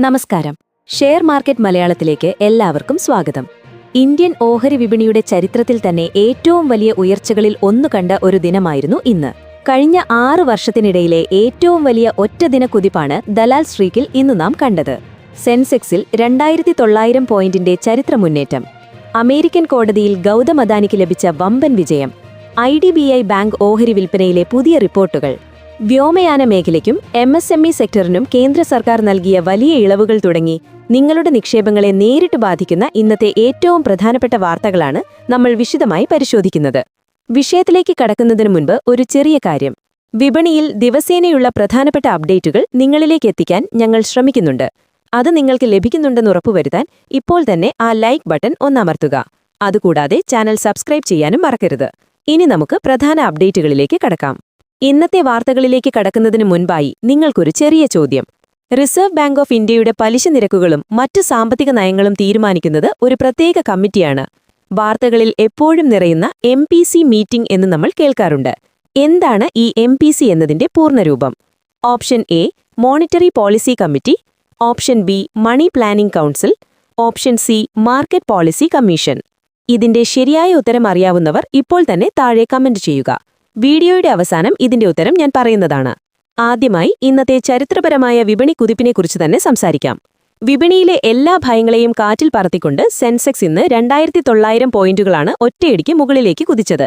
നമസ്കാരം. Share market മലയാളത്തിലേക്ക് എല്ലാവർക്കും സ്വാഗതം. ഇന്ത്യൻ ഓഹരി വിപണിയുടെ ചരിത്രത്തിൽ തന്നെ ഏറ്റവും വലിയ ഉയർച്ചകളിൽ ഒന്നു കണ്ട ഒരു ദിനമായിരുന്നു ഇന്ന്. കഴിഞ്ഞ 6 വർഷത്തിനിടയിലെ ഏറ്റവും വലിയ ഒറ്റദിന കുതിപ്പാണ് ദലാൽ സ്ട്രീറ്റിൽ ഇന്ന് നാം കണ്ടത്. സെൻസെക്സിൽ 2900 പോയിന്റിന്റെ ചരിത്ര മുന്നേറ്റം. അമേരിക്കൻ കോടതിയിൽ ഗൗതം അദാനിക്ക് ലഭിച്ച വമ്പൻ വിജയം. IDBI ബാങ്ക് ഓഹരി വിൽപ്പനയിലെ പുതിയ റിപ്പോർട്ടുകൾ. വ്യോമയാന മേഖലയ്ക്കും MSME സെക്ടറിനും കേന്ദ്ര സർക്കാർ നൽകിയ വലിയ ഇളവുകൾ തുടങ്ങി നിങ്ങളുടെ നിക്ഷേപങ്ങളെ നേരിട്ട് ബാധിക്കുന്ന ഇന്നത്തെ ഏറ്റവും പ്രധാനപ്പെട്ട വാർത്തകളാണ് നമ്മൾ വിശദമായി പരിശോധിക്കുന്നത്. വിഷയത്തിലേക്ക് കടക്കുന്നതിനു മുൻപ് ഒരു ചെറിയ കാര്യം. വിപണിയിൽ ദിവസേനയുള്ള പ്രധാനപ്പെട്ട അപ്ഡേറ്റുകൾ നിങ്ങളിലേക്ക് എത്തിക്കാൻ ഞങ്ങൾ ശ്രമിക്കുന്നുണ്ട്. അത് നിങ്ങൾക്ക് ലഭിക്കുന്നുണ്ടെന്ന് ഉറപ്പുവരുത്താൻ ഇപ്പോൾ തന്നെ ആ ലൈക്ക് ബട്ടൺ ഒന്നമർത്തുക. അതുകൂടാതെ ചാനൽ സബ്സ്ക്രൈബ് ചെയ്യാനും മറക്കരുത്. ഇനി നമുക്ക് പ്രധാന അപ്ഡേറ്റുകളിലേക്ക് കടക്കാം. ഇന്നത്തെ വാർത്തകളിലേക്ക് കടക്കുന്നതിന് മുൻപായി നിങ്ങൾക്കൊരു ചെറിയ ചോദ്യം. റിസർവ് ബാങ്ക് ഓഫ് ഇന്ത്യയുടെ പലിശ നിരക്കുകളും മറ്റു സാമ്പത്തിക നയങ്ങളും തീരുമാനിക്കുന്നത് ഒരു പ്രത്യേക കമ്മിറ്റിയാണ്. വാർത്തകളിൽ എപ്പോഴും നിറയുന്ന MPC മീറ്റിംഗ് എന്ന് നമ്മൾ കേൾക്കാറുണ്ട്. എന്താണ് ഈ MPC എന്നതിന്റെ പൂർണ്ണരൂപം? Option A monetary policy committee, option B money planning council, option C market policy commission. ഇതിന്റെ ശരിയായ ഉത്തരം അറിയാവുന്നവർ ഇപ്പോൾ തന്നെ താഴെ കമന്റ് ചെയ്യുക. വീഡിയോയുടെ അവസാനം ഇതിന്റെ ഉത്തരം ഞാൻ പറയുന്നതാണ്. ആദ്യമായി ഇന്നത്തെ ചരിത്രപരമായ വിപണി കുതിപ്പിനെക്കുറിച്ച് തന്നെ സംസാരിക്കാം. വിപണിയിലെ എല്ലാ ഭയങ്ങളെയും കാറ്റിൽ പറത്തിക്കൊണ്ട് സെൻസെക്സ് ഇന്ന് 2900 പോയിന്റുകളാണ് ഒറ്റയടിക്ക് മുകളിലേക്ക് കുതിച്ചത്.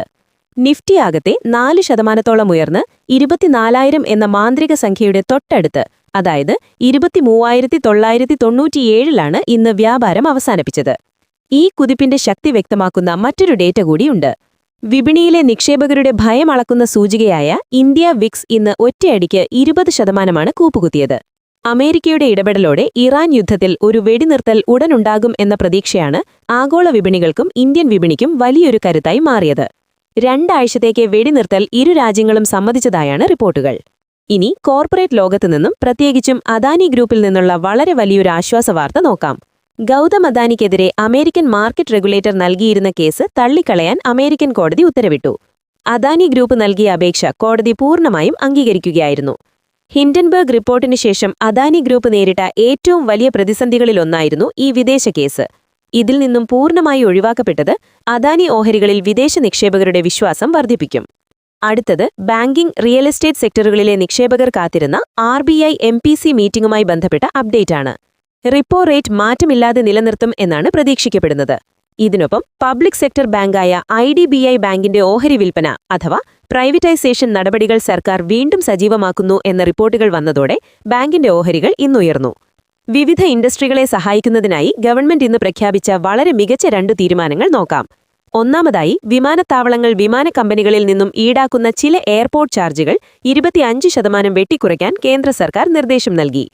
നിഫ്റ്റി ആകത്തെ 4% ഉയർന്ന് 24,000 എന്ന മാന്ത്രിക സംഖ്യയുടെ തൊട്ടടുത്ത്, അതായത് 23,997 ഇന്ന് വ്യാപാരം അവസാനിപ്പിച്ചത്. ഈ കുതിപ്പിന്റെ ശക്തി വ്യക്തമാക്കുന്ന മറ്റൊരു ഡേറ്റ കൂടിയുണ്ട്. വിപണിയിലെ നിക്ഷേപകരുടെ ഭയം അളക്കുന്ന സൂചികയായ ഇന്ത്യ വിക്സ് ഇന്ന് ഒറ്റയടിക്ക് 20% കൂപ്പുകുത്തിയത്. അമേരിക്കയുടെ ഇടപെടലോടെ ഇറാൻ യുദ്ധത്തിൽ ഒരു വെടിനിർത്തൽ ഉടനുണ്ടാകും എന്ന പ്രതീക്ഷയാണ് ആഗോള വിപണികൾക്കും ഇന്ത്യൻ വിപണിക്കും വലിയൊരു കരുത്തായി മാറിയത്. 2 ആഴ്ചത്തേക്ക് വെടിനിർത്തൽ ഇരു രാജ്യങ്ങളും സമ്മതിച്ചതായാണ് റിപ്പോർട്ടുകൾ. ഇനി കോർപ്പറേറ്റ് ലോകത്തുനിന്നും, പ്രത്യേകിച്ചും അദാനി ഗ്രൂപ്പിൽ നിന്നുള്ള വളരെ വലിയൊരു ആശ്വാസവാർത്ത നോക്കാം. ഗൗതം അദാനിക്കെതിരെ അമേരിക്കൻ മാർക്കറ്റ് റെഗുലേറ്റർ നൽകിയിരുന്ന കേസ് തള്ളിക്കളയാൻ അമേരിക്കൻ കോടതി ഉത്തരവിട്ടു. അദാനി ഗ്രൂപ്പ് നൽകിയ അപേക്ഷ കോടതി പൂർണ്ണമായും അംഗീകരിക്കുകയായിരുന്നു. ഹിൻഡൻബർഗ് റിപ്പോർട്ടിനു ശേഷം അദാനി ഗ്രൂപ്പ് നേരിട്ട ഏറ്റവും വലിയ പ്രതിസന്ധികളിലൊന്നായിരുന്നു ഈ വിദേശ കേസ്. ഇതിൽ നിന്നും പൂർണ്ണമായി ഒഴിവാക്കപ്പെട്ടത് അദാനി ഓഹരികളിൽ വിദേശ നിക്ഷേപകരുടെ വിശ്വാസം വർദ്ധിപ്പിക്കും. അടുത്തത് ബാങ്കിംഗ്, റിയൽ എസ്റ്റേറ്റ് സെക്ടറുകളിലെ നിക്ഷേപകർ കാത്തിരുന്ന RBI MPC മീറ്റിംഗുമായി ബന്ധപ്പെട്ട അപ്ഡേറ്റാണ്. റിപ്പോ റേറ്റ് മാറ്റമില്ലാതെ നിലനിർത്തും എന്നാണ് പ്രതീക്ഷിക്കപ്പെടുന്നത്. ഇതിനൊപ്പം പബ്ലിക് സെക്ടർ ബാങ്കായ IDBI ബാങ്കിന്റെ ഓഹരി വിൽപ്പന അഥവാ പ്രൈവറ്റൈസേഷൻ നടപടികൾ സർക്കാർ വീണ്ടും സജീവമാക്കുന്നു എന്ന റിപ്പോർട്ടുകൾ വന്നതോടെ ബാങ്കിന്റെ ഓഹരികൾ ഇന്നുയർന്നു. വിവിധ ഇൻഡസ്ട്രികളെ സഹായിക്കുന്നതിനായി ഗവൺമെന്റ് ഇന്ന് പ്രഖ്യാപിച്ച വളരെ മികച്ച 2 തീരുമാനങ്ങൾ നോക്കാം. ഒന്നാമതായി, വിമാനത്താവളങ്ങൾ, വിമാന കമ്പനികളിൽ നിന്നും ഈടാക്കുന്ന ചില എയർപോർട്ട് ചാർജുകൾ 25% വെട്ടിക്കുറയ്ക്കാൻ കേന്ദ്ര സർക്കാർ നിർദ്ദേശം നൽകി.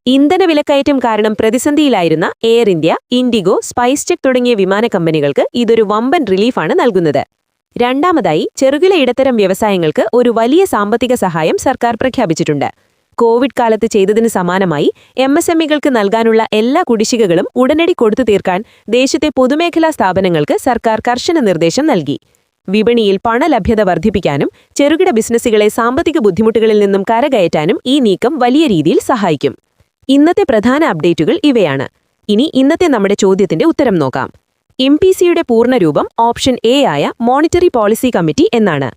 ഇന്ധന വിലക്കയറ്റം കാരണം പ്രതിസന്ധിയിലായിരുന്ന എയർ ഇന്ത്യ, ഇൻഡിഗോ, സ്പൈസ്ജെറ്റ് തുടങ്ങിയ വിമാന കമ്പനികൾക്ക് ഇതൊരു വമ്പൻ റിലീഫാണ് നൽകുന്നത്. രണ്ടാമതായി, ചെറുകിട ഇടത്തരം വ്യവസായങ്ങൾക്ക് ഒരു വലിയ സാമ്പത്തിക സഹായം സർക്കാർ പ്രഖ്യാപിച്ചിട്ടുണ്ട്. കോവിഡ് കാലത്ത് ചെയ്തതിന് സമാനമായി MSMEകൾക്ക് നൽകാനുള്ള എല്ലാ കുടിശ്ശികകളും ഉടനടി കൊടുത്തു തീർക്കാൻ ദേശത്തെ പൊതുമേഖലാ സ്ഥാപനങ്ങൾക്ക് സർക്കാർ കർശന നിർദ്ദേശം നൽകി. വിപണിയിൽ പണലഭ്യത വർദ്ധിപ്പിക്കാനും ചെറുകിട ബിസിനസ്സുകളെ സാമ്പത്തിക ബുദ്ധിമുട്ടുകളിൽ നിന്നും കരകയറ്റാനും ഈ നീക്കം വലിയ രീതിയിൽ സഹായിക്കും. ഇന്നത്തെ പ്രധാന അപ്ഡേറ്റുകൾ ഇവയാണ്. ഇനി ഇന്നത്തെ നമ്മുടെ ചോദ്യത്തിന്റെ ഉത്തരം നോക്കാം. MPCയുടെ പൂർണ്ണരൂപം ഓപ്ഷൻ എ ആയ മോണിറ്ററി പോളിസി കമ്മിറ്റി എന്നാണ്.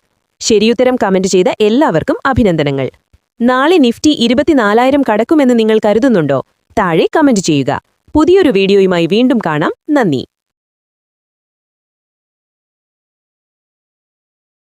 ശരിയുത്തരം കമന്റ് ചെയ്ത എല്ലാവർക്കും അഭിനന്ദനങ്ങൾ. നാളെ നിഫ്റ്റി 24,000 കടക്കുമെന്ന് നിങ്ങൾ കരുതുന്നുണ്ടോ? താഴെ കമന്റ് ചെയ്യുക. പുതിയൊരു വീഡിയോയുമായി വീണ്ടും കാണാം. നന്ദി.